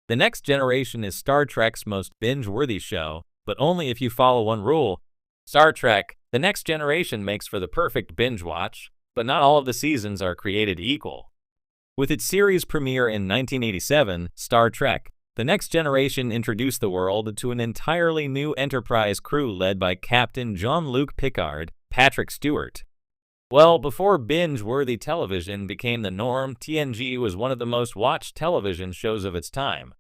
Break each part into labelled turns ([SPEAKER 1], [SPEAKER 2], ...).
[SPEAKER 1] The Next Generation is Star Trek's most binge-worthy show, but only if you follow one rule. Star Trek: The Next Generation makes for the perfect binge watch, but not all of the seasons are created equal. With its series premiere in 1987, Star Trek: The Next Generation introduced the world to an entirely new Enterprise crew led by Captain Jean-Luc Picard, Patrick Stewart. Well, before binge-worthy television became the norm, TNG was one of the most watched television shows of its time.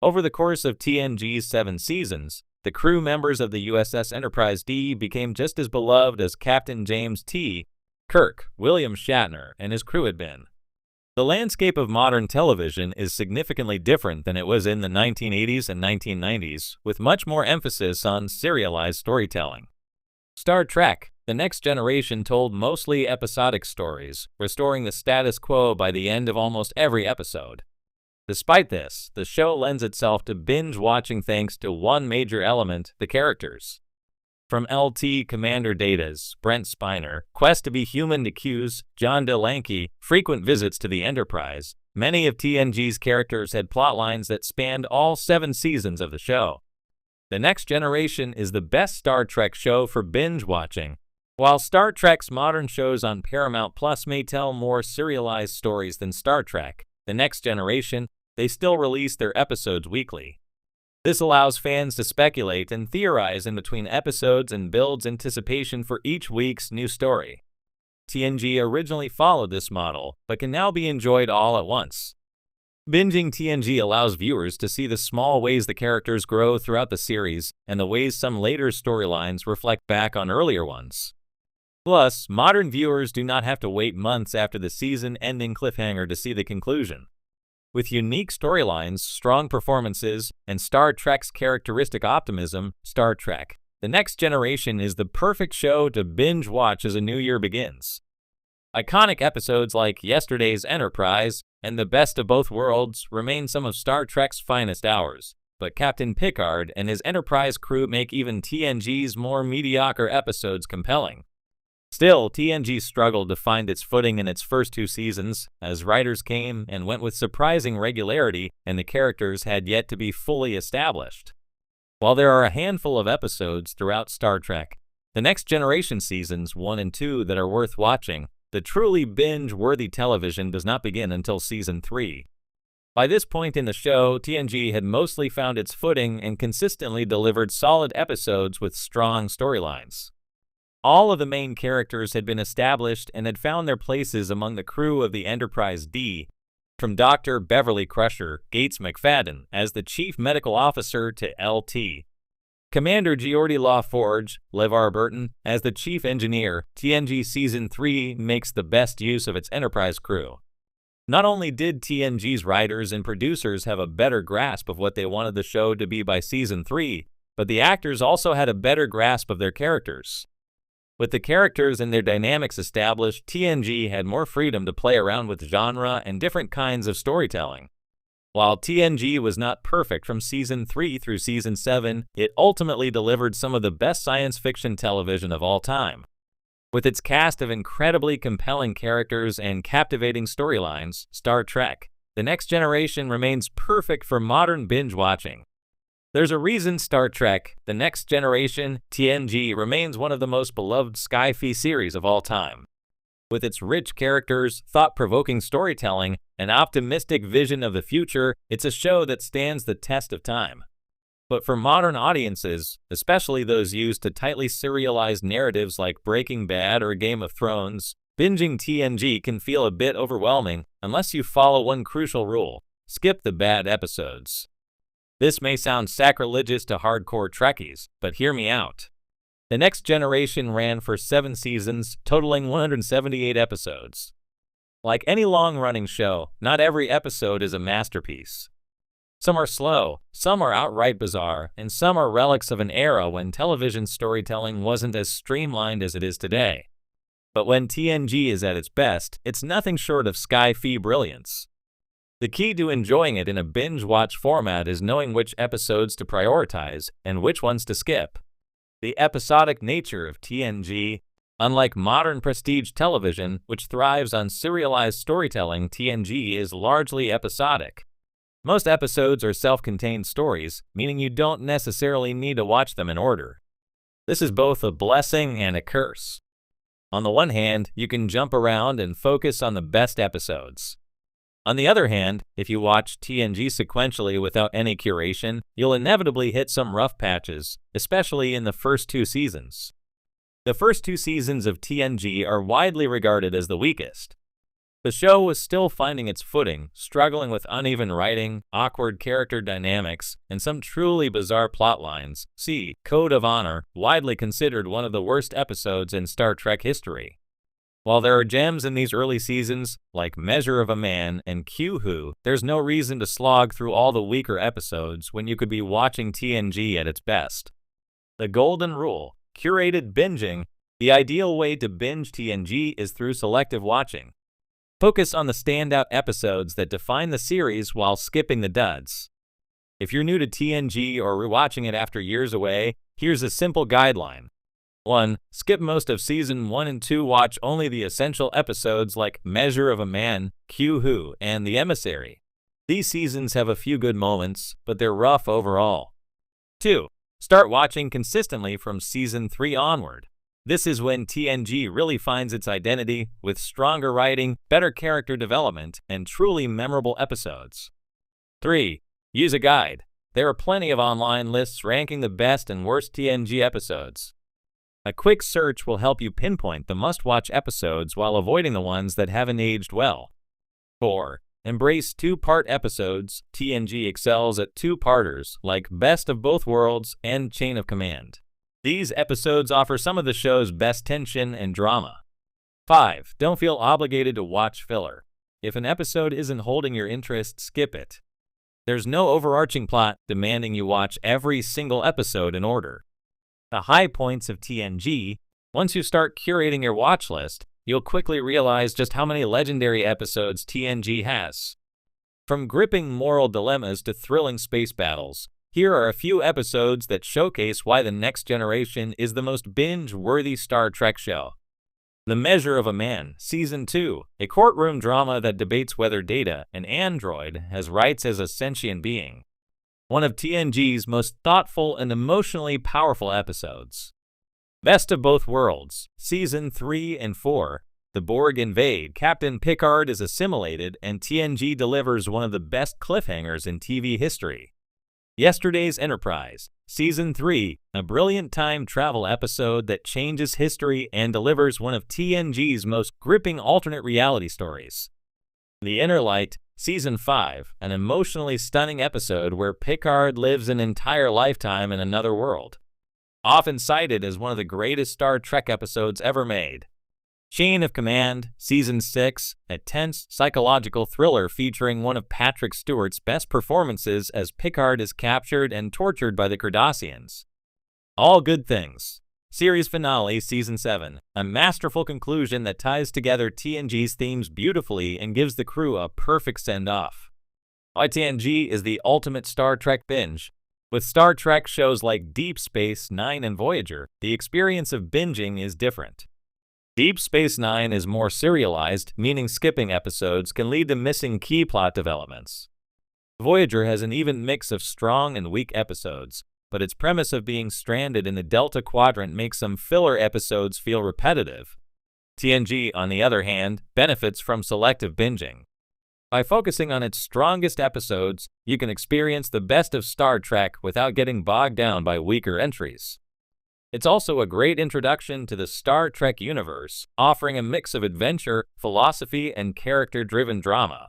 [SPEAKER 1] Over the course of TNG's 7 seasons, the crew members of the USS Enterprise D became just as beloved as Captain James T. Kirk, William Shatner, and his crew had been. The landscape of modern television is significantly different than it was in the 1980s and 1990s, with much more emphasis on serialized storytelling. Star Trek: The Next Generation told mostly episodic stories, restoring the status quo by the end of almost every episode. Despite this, the show lends itself to binge-watching thanks to one major element: the characters. From LT Commander Data's Brent Spiner quest to be human to Q's John DeLanke frequent visits to the Enterprise, many of TNG's characters had plotlines that spanned all 7 seasons of the show. The Next Generation is the best Star Trek show for binge-watching. While Star Trek's modern shows on Paramount Plus may tell more serialized stories than Star Trek: The Next Generation, they still release their episodes weekly. This allows fans to speculate and theorize in between episodes and builds anticipation for each week's new story. TNG originally followed this model, but can now be enjoyed all at once. Binging TNG allows viewers to see the small ways the characters grow throughout the series and the ways some later storylines reflect back on earlier ones. Plus, modern viewers do not have to wait months after the season-ending cliffhanger to see the conclusion. With unique storylines, strong performances, and Star Trek's characteristic optimism, Star Trek: The Next Generation is the perfect show to binge-watch as a new year begins. Iconic episodes like Yesterday's Enterprise and The Best of Both Worlds remain some of Star Trek's finest hours, but Captain Picard and his Enterprise crew make even TNG's more mediocre episodes compelling. Still, TNG struggled to find its footing in its first 2 seasons, as writers came and went with surprising regularity and the characters had yet to be fully established. While there are a handful of episodes throughout Star Trek: The Next Generation seasons 1 and 2 that are worth watching, the truly binge-worthy television does not begin until season 3. By this point in the show, TNG had mostly found its footing and consistently delivered solid episodes with strong storylines. All of the main characters had been established and had found their places among the crew of the Enterprise D, from Dr. Beverly Crusher, Gates McFadden, as the Chief Medical Officer to LT. Commander Geordi LaForge, LeVar Burton, as the Chief Engineer. TNG Season 3 makes the best use of its Enterprise crew. Not only did TNG's writers and producers have a better grasp of what they wanted the show to be by Season 3, but the actors also had a better grasp of their characters. With the characters and their dynamics established, TNG had more freedom to play around with genre and different kinds of storytelling. While TNG was not perfect from Season 3 through Season 7, it ultimately delivered some of the best science fiction television of all time. With its cast of incredibly compelling characters and captivating storylines, Star Trek: The Next Generation remains perfect for modern binge-watching. There's a reason Star Trek: The Next Generation, TNG, remains one of the most beloved sci-fi series of all time. With its rich characters, thought-provoking storytelling, and optimistic vision of the future, it's a show that stands the test of time. But for modern audiences, especially those used to tightly serialized narratives like Breaking Bad or Game of Thrones, binging TNG can feel a bit overwhelming unless you follow one crucial rule: skip the bad episodes. This may sound sacrilegious to hardcore Trekkies, but hear me out. The Next Generation ran for 7 seasons, totaling 178 episodes. Like any long-running show, not every episode is a masterpiece. Some are slow, some are outright bizarre, and some are relics of an era when television storytelling wasn't as streamlined as it is today. But when TNG is at its best, it's nothing short of sci-fi brilliance. The key to enjoying it in a binge-watch format is knowing which episodes to prioritize and which ones to skip. The episodic nature of TNG. Unlike modern prestige television, which thrives on serialized storytelling, TNG is largely episodic. Most episodes are self-contained stories, meaning you don't necessarily need to watch them in order. This is both a blessing and a curse. On the one hand, you can jump around and focus on the best episodes. On the other hand, if you watch TNG sequentially without any curation, you'll inevitably hit some rough patches, especially in the first 2 seasons. The first 2 seasons of TNG are widely regarded as the weakest. The show was still finding its footing, struggling with uneven writing, awkward character dynamics, and some truly bizarre plotlines. See Code of Honor, widely considered one of the worst episodes in Star Trek history. While there are gems in these early seasons, like Measure of a Man and Q-Who, there's no reason to slog through all the weaker episodes when you could be watching TNG at its best. The Golden Rule: curated binging. The ideal way to binge TNG is through selective watching. Focus on the standout episodes that define the series while skipping the duds. If you're new to TNG or rewatching it after years away, here's a simple guideline. 1. Skip most of Season 1 and 2. Watch only the essential episodes like Measure of a Man, Q-Who, and The Emissary. These seasons have a few good moments, but they're rough overall. 2. Start watching consistently from Season 3 onward. This is when TNG really finds its identity, with stronger writing, better character development, and truly memorable episodes. 3. Use a guide. There are plenty of online lists ranking the best and worst TNG episodes. A quick search will help you pinpoint the must-watch episodes while avoiding the ones that haven't aged well. 4. Embrace 2-part episodes. TNG excels at 2-parters like Best of Both Worlds and Chain of Command. These episodes offer some of the show's best tension and drama. 5. Don't feel obligated to watch filler. If an episode isn't holding your interest, skip it. There's no overarching plot demanding you watch every single episode in order. The high points of TNG: once you start curating your watch list, you'll quickly realize just how many legendary episodes TNG has. From gripping moral dilemmas to thrilling space battles, here are a few episodes that showcase why The Next Generation is the most binge-worthy Star Trek show. The Measure of a Man, Season 2, a courtroom drama that debates whether Data, an android, has rights as a sentient being. One of TNG's most thoughtful and emotionally powerful episodes. Best of Both Worlds, Season 3 and 4. The Borg invade, Captain Picard is assimilated, and TNG delivers one of the best cliffhangers in TV history. Yesterday's Enterprise, Season 3, a brilliant time travel episode that changes history and delivers one of TNG's most gripping alternate reality stories. The Inner Light, Season 5, an emotionally stunning episode where Picard lives an entire lifetime in another world. Often cited as one of the greatest Star Trek episodes ever made. Chain of Command, Season 6, a tense psychological thriller featuring one of Patrick Stewart's best performances as Picard is captured and tortured by the Cardassians. All Good Things, Series Finale, Season 7, a masterful conclusion that ties together TNG's themes beautifully and gives the crew a perfect send-off. Why TNG is the ultimate Star Trek binge. With Star Trek shows like Deep Space Nine and Voyager, the experience of binging is different. Deep Space Nine is more serialized, meaning skipping episodes can lead to missing key plot developments. Voyager has an even mix of strong and weak episodes, but its premise of being stranded in the Delta Quadrant makes some filler episodes feel repetitive. TNG, on the other hand, benefits from selective binging. By focusing on its strongest episodes, you can experience the best of Star Trek without getting bogged down by weaker entries. It's also a great introduction to the Star Trek universe, offering a mix of adventure, philosophy, and character-driven drama.